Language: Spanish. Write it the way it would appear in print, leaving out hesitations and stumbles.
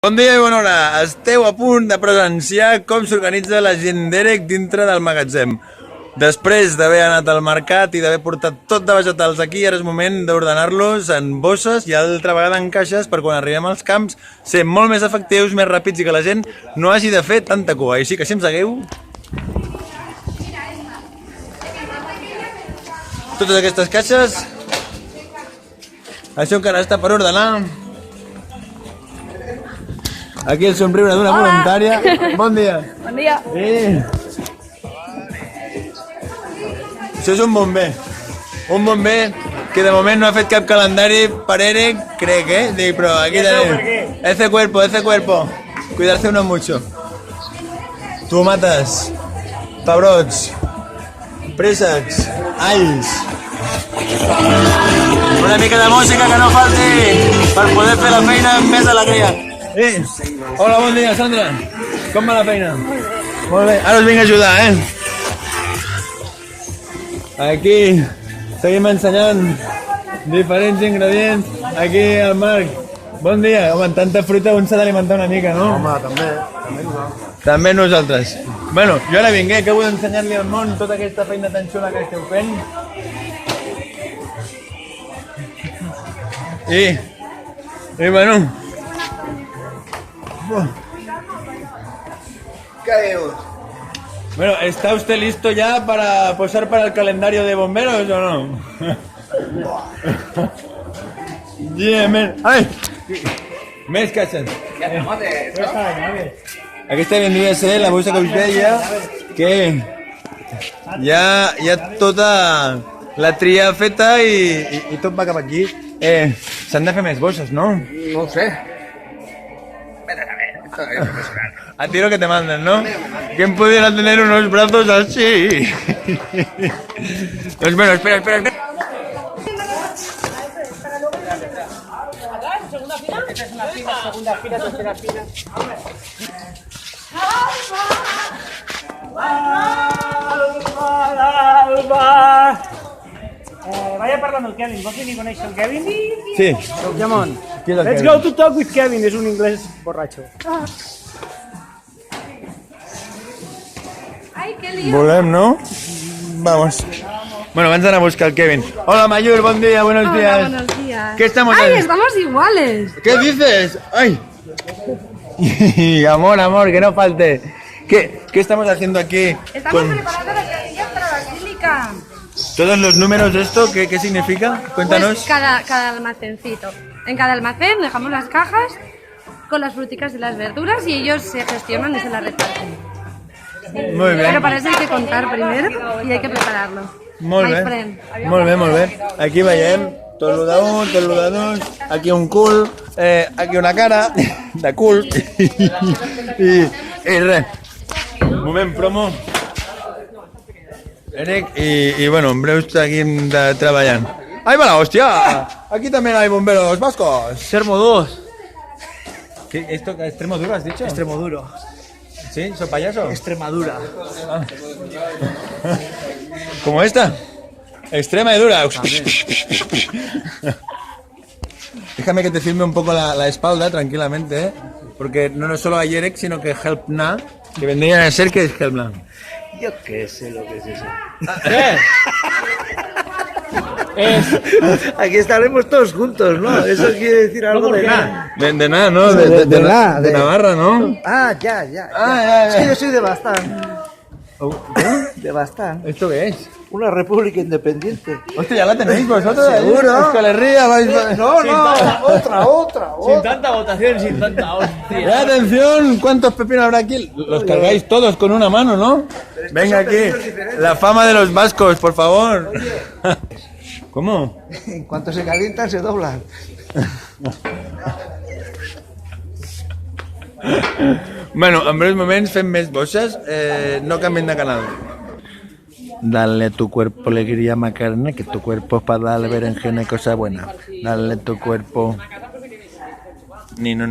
Bon dia i bona hora. Esteu a punt de presenciar com s'organitza la gent d'EREC dintre del magatzem. Després d'haver anat al mercat i d'haver portat tot de vegetals aquí, ara és moment d'ordenar-los en bosses i altra vegada en caixes per quan arribem als camps ser molt més efectius, més ràpids i que la gent no hagi de fer tanta cua. Així que si em segueu... Totes aquestes caixes... Això encara està per ordenar. Aquí el somriure d'una voluntària. Bon dia. Bon dia. Això és un bomber. Un bomber que de moment no ha fet cap calendari per EREC, crec, Dic, però aquí tenim. Ese cuerpo. Cuidarse uno mucho. Tomates, pebrots, préssecs, alls. Una mica de música que no falti per poder fer la feina amb més alegria. Hola, bon dia, Sandra. Com va la feina? Molt bé. Ara us vinc a ajudar, Aquí seguim ensenyant diferents ingredients. Aquí el Marc. Bon dia. Home, amb tanta fruita un s'ha d'alimentar una mica, no? Home, també nosaltres. També nosaltres. Bueno, jo ara vinc, que vull ensenyar-li al món tota aquesta feina tan xula que esteu fent. I bueno... ¿Qué digo? Bueno, ¿está usted listo ya para posar para el calendario de bomberos o no? Yeah, man. ¡Ay! Més caixes. Aquesta vendria a ser la bossa que us deia, que ja tota la tria feta i tot va cap aquí. S'han de fer més bosses, no? No ho sé. A ti lo que te mandan, ¿no? ¿Quién pudiera tener unos brazos así? Pues bueno, espera. Segunda fila, tercera fila. Alba! Vaya parlando el Kevin, vols venir a conèixer el Kevin? Sí. Jamón. Let's go to talk with Kevin, és un inglés borratxo. Ay, qué lío. Volem, ¿no? Vamos. Bueno, vamos a buscar al Kevin. Hola, Mayur, buen día, buenos días. Hola, buenos días. ¿Qué estamos ¡Ay, haciendo? estamos iguales! ¿Qué dices? ¡Ay! Amor, que no falte. ¿Qué estamos haciendo aquí? Estamos preparando las casillas para la clínica. ¿Todos los números de esto? ¿Qué significa? Cuéntanos. Pues cada almacencito. En cada almacén dejamos las cajas con las fruticas y las verduras y ellos se gestionan y se las reparten. Muy bien. Pero para eso hay que contar primero y hay que prepararlo. Molt bé. Molt bé. Aquí veiem tot lo d'un, tot lo de dos. Aquí un cul, aquí una cara de cul. I res. Moment promo. EREC y bueno, en breu seguim treballant. ¡Ahí va la hostia! Aquí también hay bomberos vascos. Extremoduro. ¿Qué? ¿Esto extremo duro has dicho? Extremoduro. ¿Sí? ¿Son payasos? Extremadura. Ah. ¿Como esta? Extrema y dura. Déjame que te filme un poco la espalda tranquilamente, porque no solo hay EREC, sino que HelpNA, que vendría a ser que es HelpNA. Yo qué sé lo que es eso. ¿Qué? Aquí estaremos todos juntos, ¿no? Eso quiere decir algo de nada. De nada, ¿no? De nada. De Navarra, ¿no? Ya. Ya. Es que yo soy de Bastán. De Bastán. ¿Esto qué es? Una república independiente. Hostia, ya la tenéis vosotros. ¿Seguro? Euskal Herria, vais... No, otra. Sin tanta votación, sin tanta hostia. Atención, ¿cuántos pepinos habrá aquí? Los cargáis todos con una mano, ¿no? Venga aquí, la fama de los vascos, por favor. ¿Cómo? En cuanto se calientan, se doblan. Bueno, en breus moments fem més bosses, no canviem de canal. Dale tu cuerpo alegría Macarena, que tu cuerpo es para darle berenjena y cosa buena. Dale tu cuerpo. Ni no.